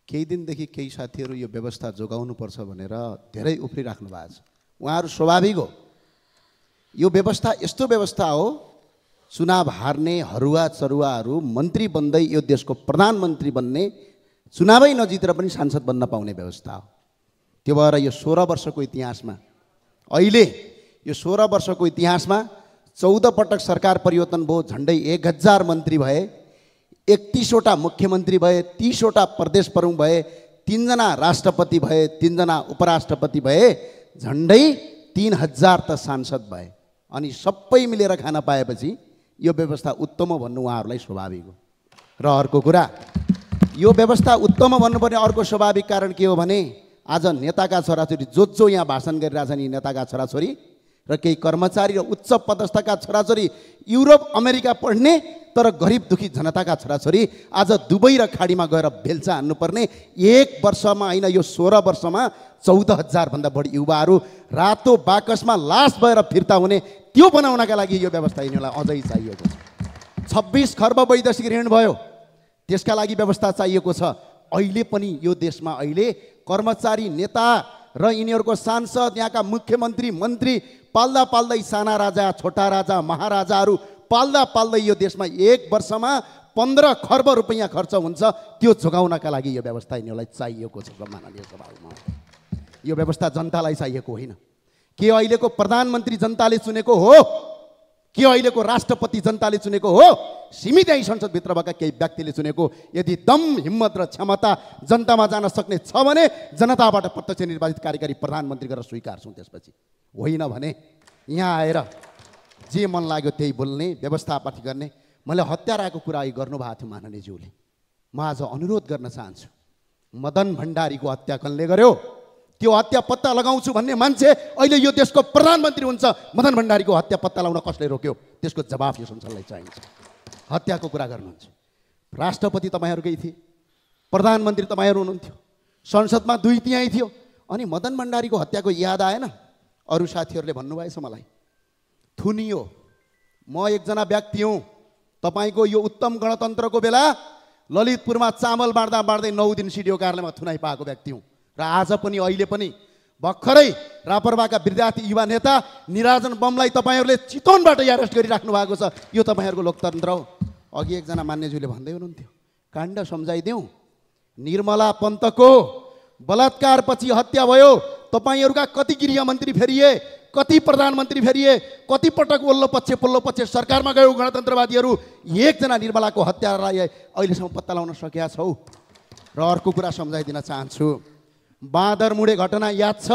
केही दिनदेखि केही साथीहरू यो व्यवस्था जोगाउनुपर्छ भनेर धेरै उफ्रिराख्नु भएको छ। उहाँहरू स्वाभाविक हो, यो व्यवस्था यस्तो व्यवस्था हो चुनाव हार्ने हरुवा चरुवाहरू मन्त्री बन्दै यो देशको प्रधानमन्त्री बन्ने, चुनावै नजितेर पनि सांसद बन्न पाउने व्यवस्था हो। त्यो भएर यो 16 वर्षको इतिहासमा अहिले यो 16 वर्षको इतिहासमा 14 पटक सरकार परिवर्तन भयो, झन्डै 1000 मन्त्री भए, 31 वटा मुख्यमन्त्री भए, 30 वटा प्रदेश प्रमुख भए, 3 जना राष्ट्रपति भए, 3 जना उपराष्ट्रपति भए, झन्डै 3000 त सांसद भए। अनि सबै मिलेर खान पाएपछि यो व्यवस्था उत्तम हो भन्नु उहाँहरूलाई स्वाभाविक हो। र अर्को कुरा, यो व्यवस्था उत्तम भन्नुपर्ने अर्को स्वाभाविक कारण के हो भने आज नेताका छोराछोरी जो यहाँ भाषण गरिरहेछन्, यी नेताका छोराछोरी र केही कर्मचारी र उच्च पदस्थका छोराछोरी युरोप अमेरिका पढ्ने तर गरिब दुखी जनताका छोराछोरी आज दुबई र खाडीमा गएर बेल्चा हान्नुपर्ने, 1 वर्षमा होइन यो 16 वर्षमा 14,000 भन्दा बढी युवाहरू रातो बाकसमा लास भएर फिर्ता हुने, त्यो बनाउनका लागि यो व्यवस्था यिनीहरूलाई अझै चाहिएको छ। 26 खर्ब वैदेशिक ऋण भयो, त्यसका लागि व्यवस्था चाहिएको छ। अहिले पनि यो देशमा अहिले कर्मचारी, नेता र यिनीहरूको सांसद, यहाँका मुख्यमन्त्री, मन्त्री पाल्दा पाल्दै साना राजा, छोटा राजा, महाराजाहरू पाल्दा पाल्दै यो देशमा 1 वर्षमा 15 खर्ब रुपैयाँ खर्च हुन्छ। त्यो जोगाउनका लागि यो व्यवस्था यिनीहरूलाई चाहिएको छ। सम्माननीय सभामा यो व्यवस्था जनतालाई चाहिएको होइन। के अहिलेको प्रधानमन्त्री जनताले चुनेको हो? के अहिलेको राष्ट्रपति जनताले चुनेको हो? सीमित यही संसदभित्र भएका केही व्यक्तिले चुनेको। यदि दम, हिम्मत र क्षमता जनतामा जान सक्ने छ भने जनताबाट प्रत्यक्ष निर्वाचित कार्यकारी प्रधानमन्त्री गरेर स्वीकार्छौँ। त्यसपछि होइन भने यहाँ आएर जे मन लाग्यो त्यही बोल्ने, व्यवस्थापाठी गर्ने। मैले हत्याराको कुरा गर्नुभएको थियो माननीयज्यूले। म आज अनुरोध गर्न चाहन्छु, मदन भण्डारीको हत्या कसले गर्यो? त्यो हत्या पत्ता लगाउँछु भन्ने मान्छे अहिले यो देशको प्रधानमन्त्री हुन्छ। मदन भण्डारीको हत्या पत्ता लगाउन कसले रोक्यो? त्यसको जवाफ यो संसदलाई चाहिन्छ। हत्याको कुरा गर्नुहुन्छ, राष्ट्रपति तपाईँहरूकै थिए, प्रधानमन्त्री तपाईँहरू हुनुहुन्थ्यो, संसदमा 2 तिहाई थियो, अनि मदन भण्डारीको हत्याको याद आएन? अरू साथीहरूले भन्नुभएछ मलाई, थुनियो। म एकजना व्यक्ति हुँ, तपाईँको यो उत्तम गणतन्त्रको बेला ललितपुरमा चामल बाँड्दा बाँड्दै 9 दिन सिडिओ कार्यालयमा थुनाइ पाएको व्यक्ति हुँ। र आज पनि अहिले पनि भर्खरै रापरवाका विद्यार्थी युवा नेता निराजन बमलाई तपाईँहरूले चितवनबाट एरेस्ट गरिराख्नु भएको छ। यो तपाईँहरूको लोकतन्त्र हो। अघि एकजना मान्यज्यूले भन्दै हुनुहुन्थ्यो, काण्ड सम्झाइदेऊ, निर्मला पन्तको बलात्कारपछि हत्या भयो। तपाईँहरूका कति गृहमन्त्री फेरिए, कति प्रधानमन्त्री फेरिए, कति पटक वल्लो पक्ष सरकारमा गयो गणतन्त्रवादीहरू। एकजना निर्मलाको हत्यालाई अहिलेसम्म पत्ता लगाउन सकेका छौ? र अर्को कुरा सम्झाइदिन चाहन्छु, बाँदरमुढे घटना याद छ?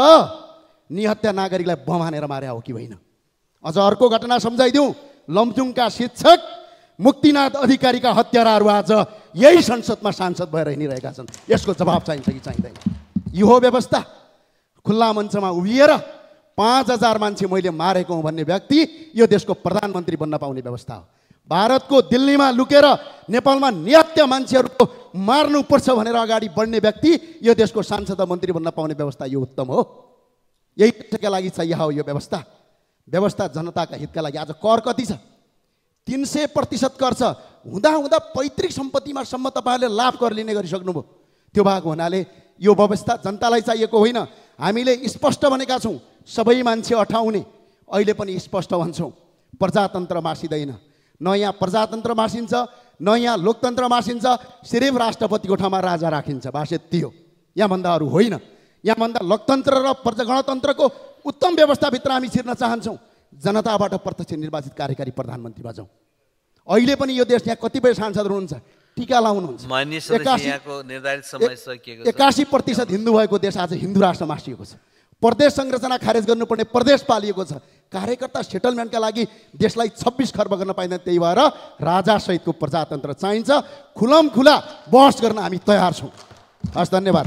निहत्या नागरिकलाई बम हानेर मारे हो कि होइन? अझ अर्को घटना सम्झाइदिउँ, लमजुङका शिक्षक मुक्तिनाथ अधिकारीका हत्याराहरू आज यही संसदमा सांसद भएर हिँडिरहेका छन्। यसको जवाब चाहिन्छ कि चाहिँदैन? यो हो व्यवस्था। खुल्ला मञ्चमा उभिएर 5000 मान्छे मैले मारेको हुँ भन्ने व्यक्ति यो देशको प्रधानमन्त्री बन्न पाउने व्यवस्था हो। भारतको दिल्लीमा लुकेर नेपालमा निहत्या मान्छेहरूको मार्नुपर्छ भनेर अगाडि बढ्ने व्यक्ति यो देशको सांसद मन्त्री बन्न पाउने व्यवस्था यो उत्तम हो। यही देशका लागि चाहिए हो यो व्यवस्था। व्यवस्था जनताका हितका लागि। आज कर कति छ? 300% कर छ। हुँदा पैतृक सम्पत्तिमा सम्म तपाईँहरूले लाभ कर लिने गरिसक्नुभयो। त्यो भएको हुनाले यो व्यवस्था जनतालाई चाहिएको होइन। हामीले स्पष्ट भनेका छौँ, सबै मान्छे अठाउने। अहिले पनि स्पष्ट भन्छौँ, प्रजातन्त्र मासिँदैन। न यहाँ प्रजातन्त्र मासिन्छ, न यहाँ लोकतन्त्र मासिन्छ। सिर्फ राष्ट्रपतिको ठाउँमा राजा राखिन्छ, बास यति हो। यहाँभन्दा अरू होइन। यहाँभन्दा लोकतन्त्र र गणतन्त्रको उत्तम व्यवस्थाभित्र हामी छिर्न चाहन्छौँ। जनताबाट प्रत्यक्ष निर्वाचित कार्यकारी प्रधानमन्त्री भजौँ। अहिले पनि यो देश यहाँ कतिपय सांसद हुनुहुन्छ, टीका लाउनुहुन्छ। 81% हिन्दू भएको देश आज हिन्दू राष्ट्र मासिएको छ। प्रदेश संरचना खारेज गर्नुपर्ने प्रदेश पालिएको छ। कार्यकर्ता सेटलमेन्टका लागि देशलाई 26 खर्ब गर्न पाइँदैन। त्यही भएर राजासहितको प्रजातन्त्र चाहिन्छ। खुलम खुला बहस गर्न हामी तयार छौँ। हस्, धन्यवाद।